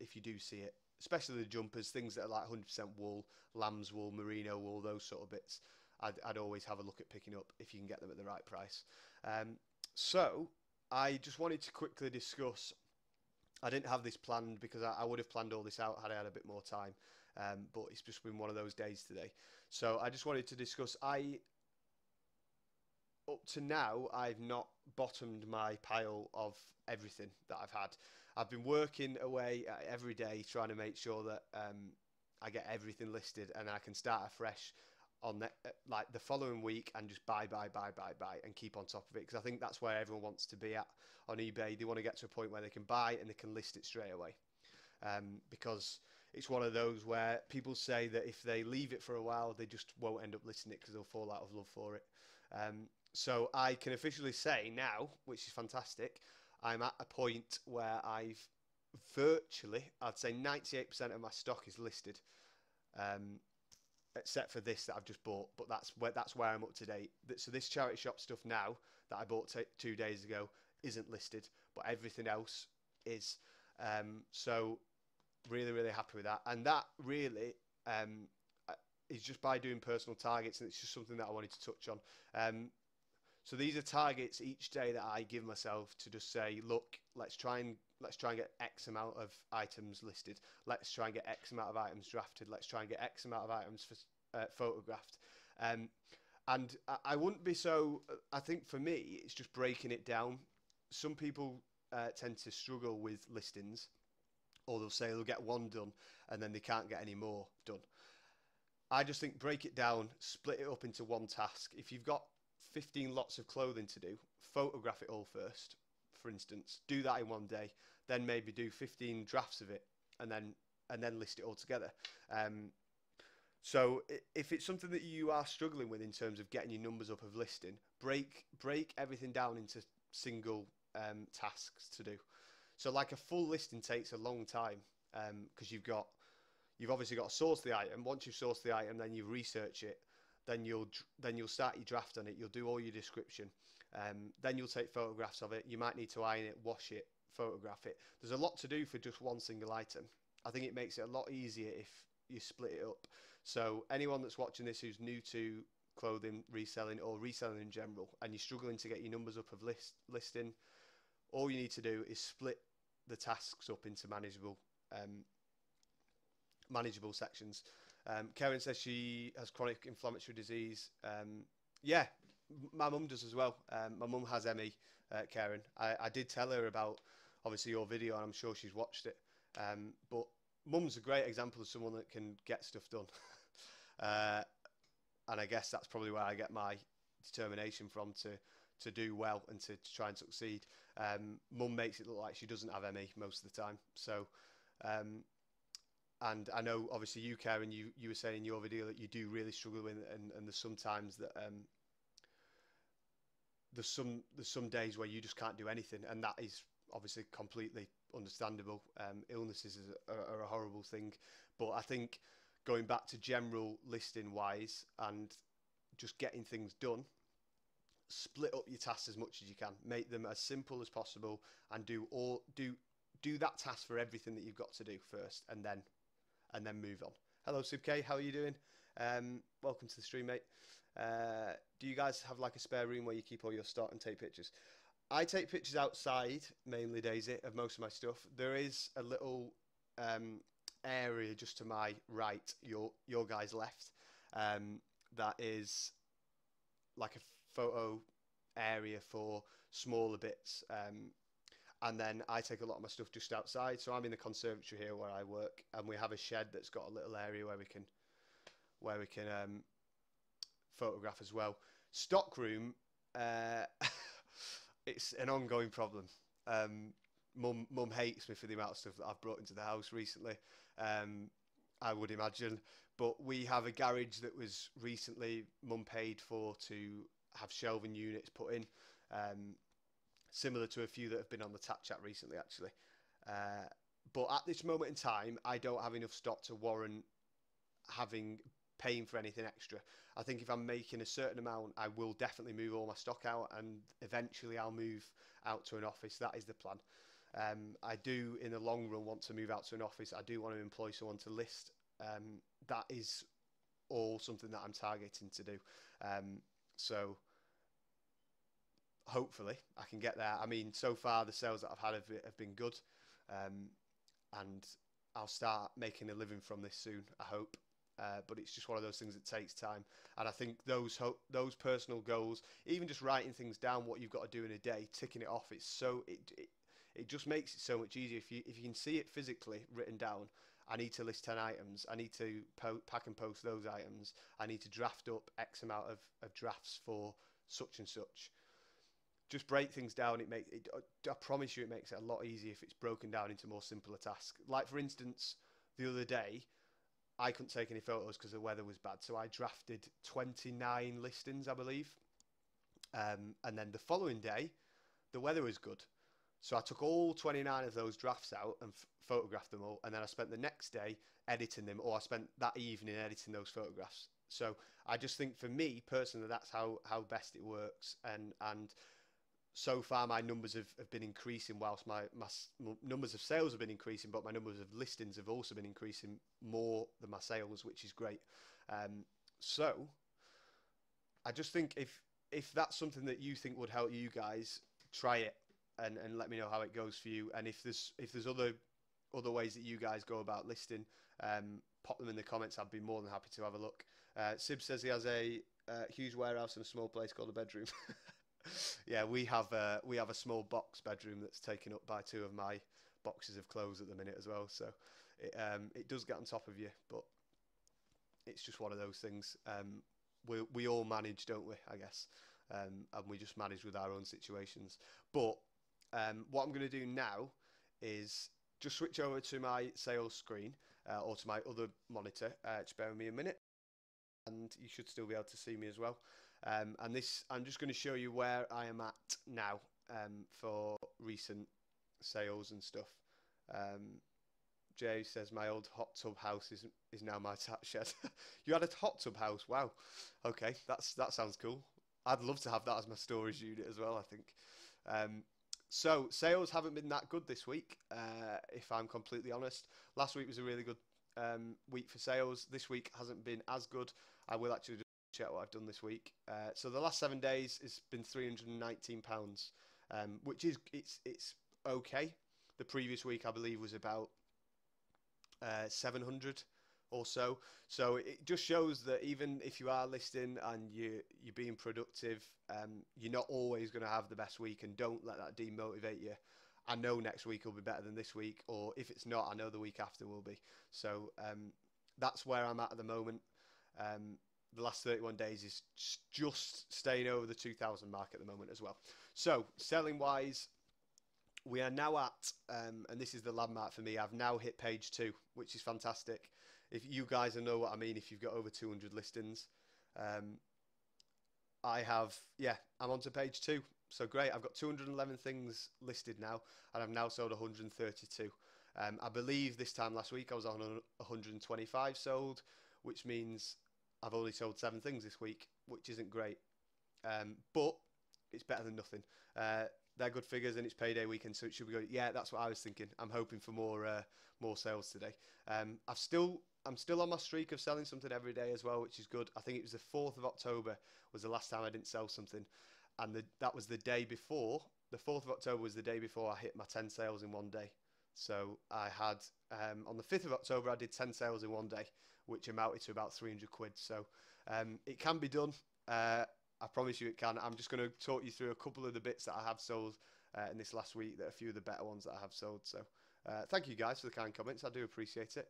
if you do see it, especially the jumpers, things that are like 100% wool, lamb's wool, merino wool, those sort of bits. I'd always have a look at picking up if you can get them at the right price. So I just wanted to quickly discuss. I didn't have this planned because I would have planned all this out had I had a bit more time, but it's just been one of those days today. So I just wanted to discuss. Up to now, I've not bottomed my pile of everything that I've had. I've been working away every day trying to make sure that I get everything listed and I can start afresh on like the following week and just buy and keep on top of it, because I think that's where everyone wants to be at on eBay. They want to get to a point where they can buy and they can list it straight away, because it's one of those where people say that if they leave it for a while, they just won't end up listing it because they'll fall out of love for it. So I can officially say now, which is fantastic, I'm at a point where I've virtually, I'd say 98% of my stock is listed, except for this that I've just bought. But that's where I'm up to date. So this charity shop stuff now that I bought 2 days ago isn't listed, but everything else is. So really happy with that, and that really is just by doing personal targets, and it's just something that I wanted to touch on. So these are targets each day that I give myself to just say, look, let's try and get X amount of items listed. Let's try and get X amount of items drafted. Let's try and get X amount of items photographed. And I wouldn't be so. I think for me, it's just breaking it down. Some people tend to struggle with listings, or they'll say they'll get one done and then they can't get any more done. I just think break it down, split it up into one task. If you've got 15 lots of clothing to do, photograph it all first, for instance. Do that in one day, then maybe do 15 drafts of it, and then list it all together. So if it's something that you are struggling with in terms of getting your numbers up of listing, break everything down into single tasks to do. So like a full listing takes a long time, because you've obviously got to source the item. Once you've sourced the item, then you research it. Then you'll start your draft on it. You'll do all your description. Then you'll take photographs of it. You might need to iron it, wash it, photograph it. There's a lot to do for just one single item. I think it makes it a lot easier if you split it up. So anyone that's watching this who's new to clothing reselling or reselling in general, and you're struggling to get your numbers up of listing, all you need to do is split the tasks up into manageable sections. Karen says she has chronic inflammatory disease. Yeah, my mum does as well. My mum has ME, Karen. I did tell her about, obviously, your video, and I'm sure she's watched it. But mum's a great example of someone that can get stuff done. And I guess that's probably where I get my determination from to do well and to try and succeed. Mum makes it look like she doesn't have ME most of the time. So, and I know, obviously, you, Karen, you were saying in your video that you do really struggle with it, and there's sometimes that there's some days where you just can't do anything, and that is obviously completely understandable. Illnesses are a horrible thing, but I think going back to general listing wise and just getting things done, split up your tasks as much as you can, make them as simple as possible, and do that task for everything that you've got to do first, and then move on. Hello, SubK, how are you doing? Welcome to the stream, mate. Do you guys have like a spare room where you keep all your stock and take pictures? I take pictures outside, mainly, Daisy, of most of my stuff. There is a little area just to my right, your guys' left, that is like a photo area for smaller bits. And then I take a lot of my stuff just outside. So I'm in the conservatory here where I work, and we have a shed that's got a little area where we can photograph as well. Stockroom, it's an ongoing problem. Mum hates me for the amount of stuff that I've brought into the house recently, I would imagine. But we have a garage that was recently Mum paid for to have shelving units put in. similar to a few that have been on the tap chat recently, actually. But at this moment in time, I don't have enough stock to warrant having paying for anything extra. I think if I'm making a certain amount, I will definitely move all my stock out, and eventually I'll move out to an office. That is the plan. I do, in the long run, want to move out to an office. I do want to employ someone to list. That is all something that I'm targeting to do. So hopefully I can get there. I mean, so far the sales that I've had have been good, and I'll start making a living from this soon, I hope. But it's just one of those things that takes time, and I think those personal goals, even just writing things down, what you've got to do in a day, ticking it off, it just makes it so much easier if you can see it physically written down. I need to list 10 items. I need to pack and post those items. I need to draft up X amount of drafts for such and such. Just break things down. I promise you, it makes it a lot easier if it's broken down into more simpler tasks. Like, for instance, the other day, I couldn't take any photos because the weather was bad. So I drafted 29 listings, I believe. And then the following day, the weather was good. So I took all 29 of those drafts out and photographed them all. And then I spent the next day editing them, or I spent that evening editing those photographs. So I just think, for me personally, that's how best it works. And so far my numbers have been increasing, whilst my numbers of sales have been increasing, but my numbers of listings have also been increasing more than my sales, which is great. So I just think if that's something that you think would help you guys, try it, and let me know how it goes for you. And if there's other ways that you guys go about listing, pop them in the comments. I'd be more than happy to have a look. Sib says he has a huge warehouse in a small place called a bedroom. Yeah, we have a small box bedroom that's taken up by 2 of my boxes of clothes at the minute as well. So it does get on top of you, but it's just one of those things. We all manage, don't we? I guess, and we just manage with our own situations. But what I'm going to do now is just switch over to my sales screen, or to my other monitor. Just bear with me a minute, and you should still be able to see me as well. And I'm just going to show you where I am at now, for recent sales and stuff. Jay says my old hot tub house is now my tap shed. You had a hot tub house? Wow. Okay, that sounds cool. I'd love to have that as my storage unit as well, I think. So sales haven't been that good this week, if I'm completely honest. Last week was a really good week for sales. This week hasn't been as good. I will actually just check what I've done this week. So the last 7 days has been £319, which is it's okay. The previous week, I believe, was about 700 or so. So it just shows that even if you are listing and you're being productive, you're not always going to have the best week, and don't let that demotivate you. I know next week will be better than this week, or if it's not, I know the week after will be. So that's where I'm at the moment. The last 31 days is just staying over the 2,000 mark at the moment as well. So selling wise, we are now at, and this is the landmark for me, I've now hit page 2, which is fantastic. If you guys know what I mean, if you've got over 200 listings, I'm on to page 2. So great, I've got 211 things listed now, and I've now sold 132. I believe this time last week I was on 125 sold, which means I've only sold 7 things this week, which isn't great. But it's better than nothing. They're good figures, and it's payday weekend, so it should be good. Yeah, that's what I was thinking. I'm hoping for more sales today. I'm still on my streak of selling something every day as well, which is good. I think it was the 4th of October was the last time I didn't sell something, and that was the day before. The 4th of October was the day before I hit my 10 sales in one day. So I had, on the 5th of October, I did 10 sales in one day, which amounted to about 300 quid. So it can be done. I promise you it can. I'm just going to talk you through a couple of the bits that I have sold in this last week, that are a few of the better ones that I have sold. So thank you guys for the kind comments. I do appreciate it.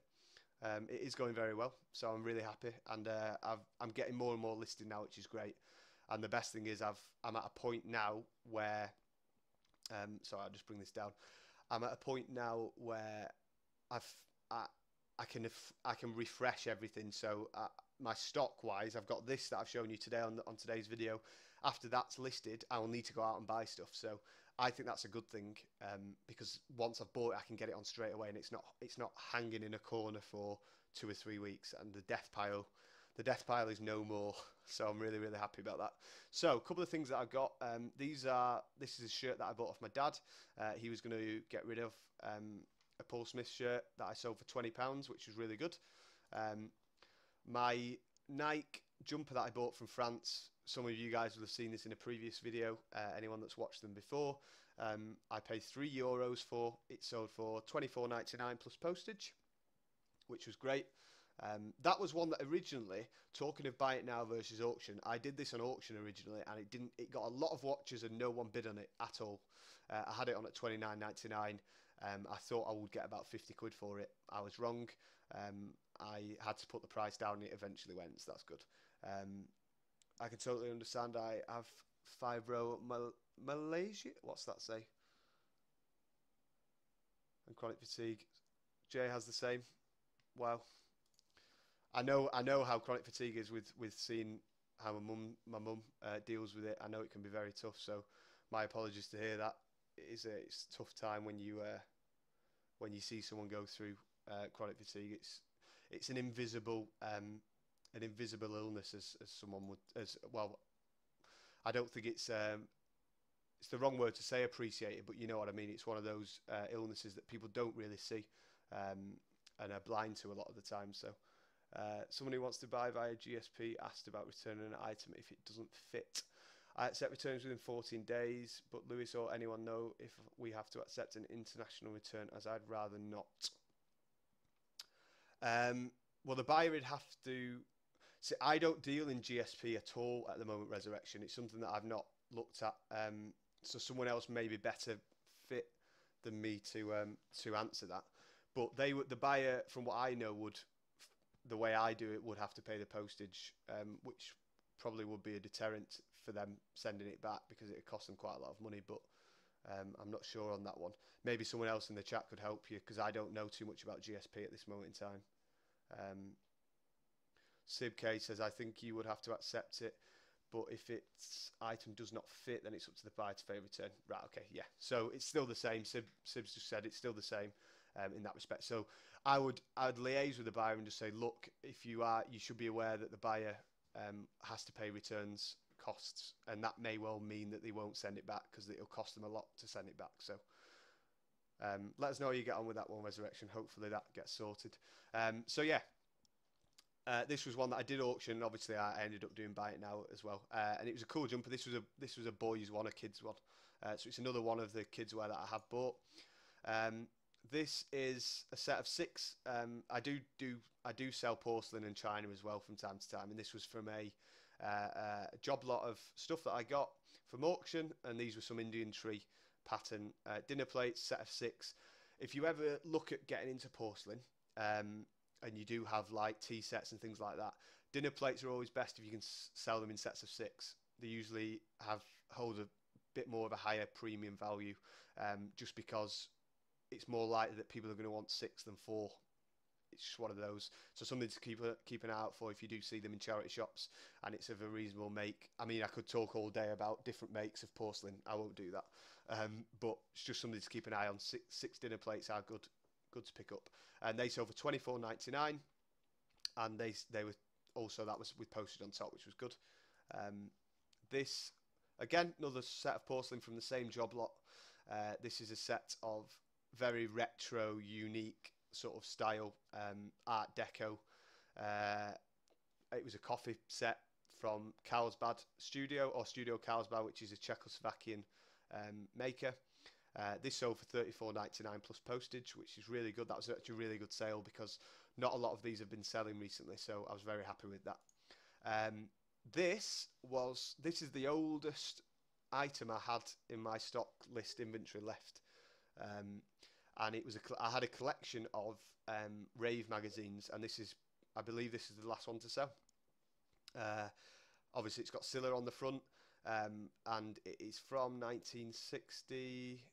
It is going very well, so I'm really happy, and I'm getting more and more listed now, which is great. And the best thing is I'm at a point now where, sorry, I'll just bring this down. I'm at a point now where I can refresh everything. So my stock wise, I've got this that I've shown you today on today's video. After that's listed, I will need to go out and buy stuff. So I think that's a good thing, because once I've bought it, I can get it on straight away, and it's not hanging in a corner for 2 or 3 weeks, and the death pile is no more. So I'm really, really happy about that. So a couple of things that I've got. This is a shirt that I bought off my dad. He was going to get rid of a Paul Smith shirt that I sold for £20, which was really good. My Nike jumper that I bought from France. Some of you guys will have seen this in a previous video. Anyone that's watched them before, I paid €3 for. It sold for 24.99 plus postage, which was great. That was one that originally, talking of buy it now versus auction, I did this on auction originally, and it got a lot of watches and no one bid on it at all. I had it on at 29.99. I thought I would get about 50 quid for it. I was wrong. I had to put the price down, and it eventually went, so that's good. I can totally understand. I have Malaysia. What's that say? And chronic fatigue. Jay has the same. Wow. I know how chronic fatigue is with seeing how my mum deals with it. I know it can be very tough. So my apologies to hear that. It's a tough time when you see someone go through chronic fatigue. It's an invisible illness, as someone would, as well. I don't think it's the wrong word to say appreciated, but you know what I mean. It's one of those illnesses that people don't really see, and are blind to a lot of the time. So someone who wants to buy via GSP asked about returning an item if it doesn't fit. I accept returns within 14 days, but Lewis or anyone know if we have to accept an international return, as I'd rather not. Well, the buyer would have to. See, I don't deal in GSP at all at the moment, Resurrection. It's something that I've not looked at. So someone else may be better fit than me to answer that. But the buyer, from what I know, the way I do it, would have to pay the postage, which probably would be a deterrent for them sending it back, because it would cost them quite a lot of money. But I'm not sure on that one. Maybe someone else in the chat could help you, because I don't know too much about GSP at this moment in time. Sib K says, I think you would have to accept it, but if its item does not fit, then it's up to the buyer to pay return. Right, okay, yeah. So it's still the same. Sib's just said it's still the same in that respect. So I'd liaise with the buyer and just say, look, if you should be aware that the buyer has to pay returns costs, and that may well mean that they won't send it back, because it'll cost them a lot to send it back. So let us know how you get on with that one, Resurrection. Hopefully that gets sorted. So yeah. This was one that I did auction, and obviously I ended up doing buy it now as well. And it was a cool jumper. This was a boys one, a kids one. So it's another one of the kids wear that I have bought. This is a set of 6. I do sell porcelain in China as well from time to time, and this was from a job lot of stuff that I got from auction, and these were some Indian tree pattern dinner plates, set of 6. If you ever look at getting into porcelain, and you do have like tea sets and things like that, dinner plates are always best if you can sell them in sets of 6. They usually hold a bit more of a higher premium value, just because it's more likely that people are going to want 6 than 4. It's just one of those. So something to keep an eye out for if you do see them in charity shops, and it's of a reasonable make. I mean, I could talk all day about different makes of porcelain. I won't do that. But it's just something to keep an eye on. 6 dinner plates are good to pick up, and they sold for £24.99, and they were also, that was with postage on top, which was good. This again, another set of porcelain from the same job lot. This is a set of very retro, unique sort of style, Art Deco. It was a coffee set from Carlsbad Studio, or Studio Carlsbad, which is a Czechoslovakian maker. This sold for £34.99 plus postage, which is really good. That was actually a really good sale, because not a lot of these have been selling recently, so I was very happy with that. This is the oldest item I had in my stock list inventory left, and it was I had a collection of rave magazines, and I believe this is the last one to sell. Obviously, it's got Silla on the front, and it is from 1960.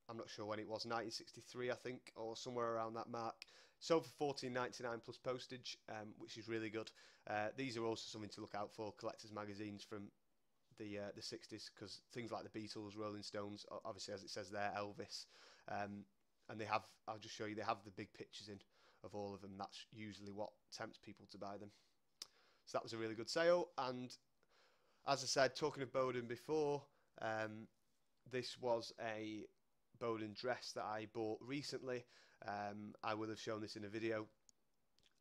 I'm not sure when it was, 1963 I think, or somewhere around that mark. Sold for £14.99 plus postage, which is really good. These are also something to look out for, collector's magazines from the 60s, because things like the Beatles, Rolling Stones, obviously as it says there, Elvis, and they have. I'll just show you. They have the big pictures in of all of them. That's usually what tempts people to buy them. So that was a really good sale. And as I said, talking of Bowden before, this was a Bowden dress that I bought recently. I will have shown this in a video.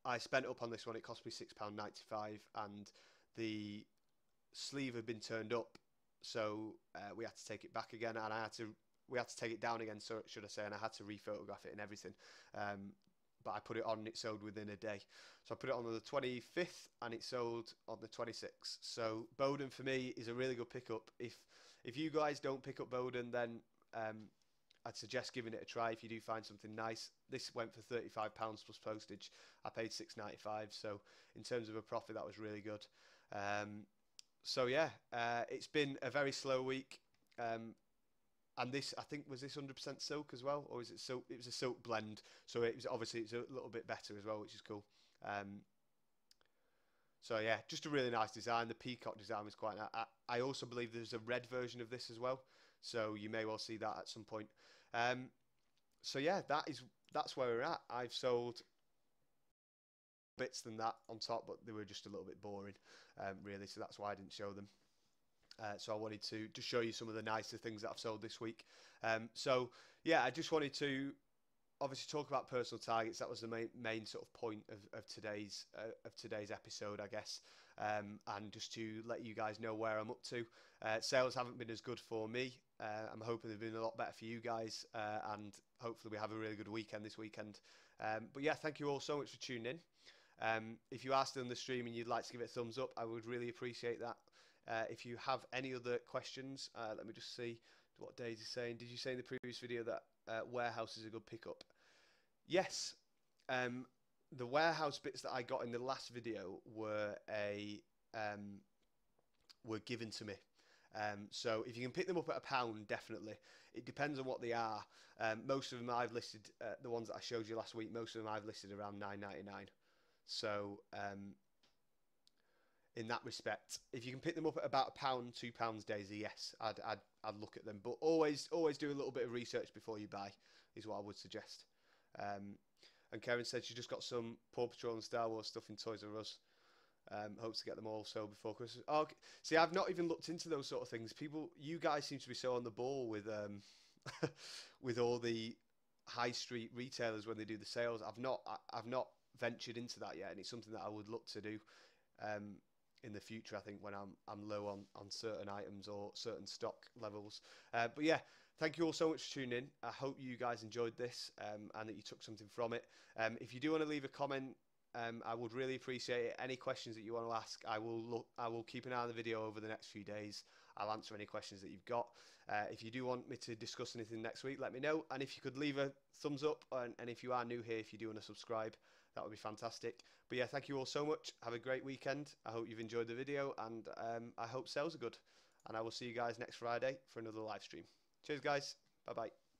I spent up on this one. It cost me £6.95, and the sleeve had been turned up, so we had to take it back again, and we had to take it down again, so should I say, and I had to rephotograph it and everything. But I put it on and it sold within a day. So I put it on the 25th and it sold on the 26th. So Bowden for me is a really good pickup. If you guys don't pick up Bowden, then I'd suggest giving it a try if you do find something nice. This went for £35 plus postage. I paid £6.95. So in terms of a profit, that was really good. So yeah, it's been a very slow week. And this, I think, was this 100% silk as well, or is it silk? It was a silk blend, so it was obviously it's a little bit better as well, which is cool. So yeah, just a really nice design. The peacock design was quite nice. I also believe there's a red version of this as well, so you may well see that at some point. So yeah, that's where we're at. I've sold bits than that on top, but they were just a little bit boring, really. So that's why I didn't show them. So I wanted to just show you some of the nicer things that I've sold this week. So yeah, I just wanted to obviously talk about personal targets. That was the main sort of point of today's episode, I guess, and just to let you guys know where I'm up to. Sales haven't been as good for me. I'm hoping they've been a lot better for you guys, and hopefully we have a really good weekend this weekend. But yeah, thank you all so much for tuning in. If you are still in the stream and you'd like to give it a thumbs up, I would really appreciate that. If you have any other questions, let me just see what Daisy's saying. Did you say in the previous video that warehouse is a good pickup? Yes. The warehouse bits that I got in the last video were given to me. So if you can pick them up at £1, definitely. It depends on what they are. Most of them I've listed, the ones that I showed you last week, most of them I've listed around £9.99. So in that respect, if you can pick them up at about £1, £2, Daisy, yes, I'd look at them. But always do a little bit of research before you buy, is what I would suggest. And Karen said she just got some Paw Patrol and Star Wars stuff in Toys R Us. Hopes to get them all sold before Christmas. Oh, okay. See, I've not even looked into those sort of things. You guys seem to be so on the ball with with all the high street retailers when they do the sales. I've not ventured into that yet, and it's something that I would look to do in the future. I think when I'm low on certain items or certain stock levels. But yeah, thank you all so much for tuning in. I hope you guys enjoyed this and that you took something from it. If you do want to leave a comment, I would really appreciate it. Any questions that you want to ask, I will keep an eye on the video over the next few days. I'll answer any questions that you've got. If you do want me to discuss anything next week, let me know. And if you could leave a thumbs up, and if you are new here, if you do want to subscribe, that would be fantastic. But yeah, thank you all so much. Have a great weekend. I hope you've enjoyed the video, and I hope sales are good. And I will see you guys next Friday for another live stream. Cheers, guys. Bye-bye.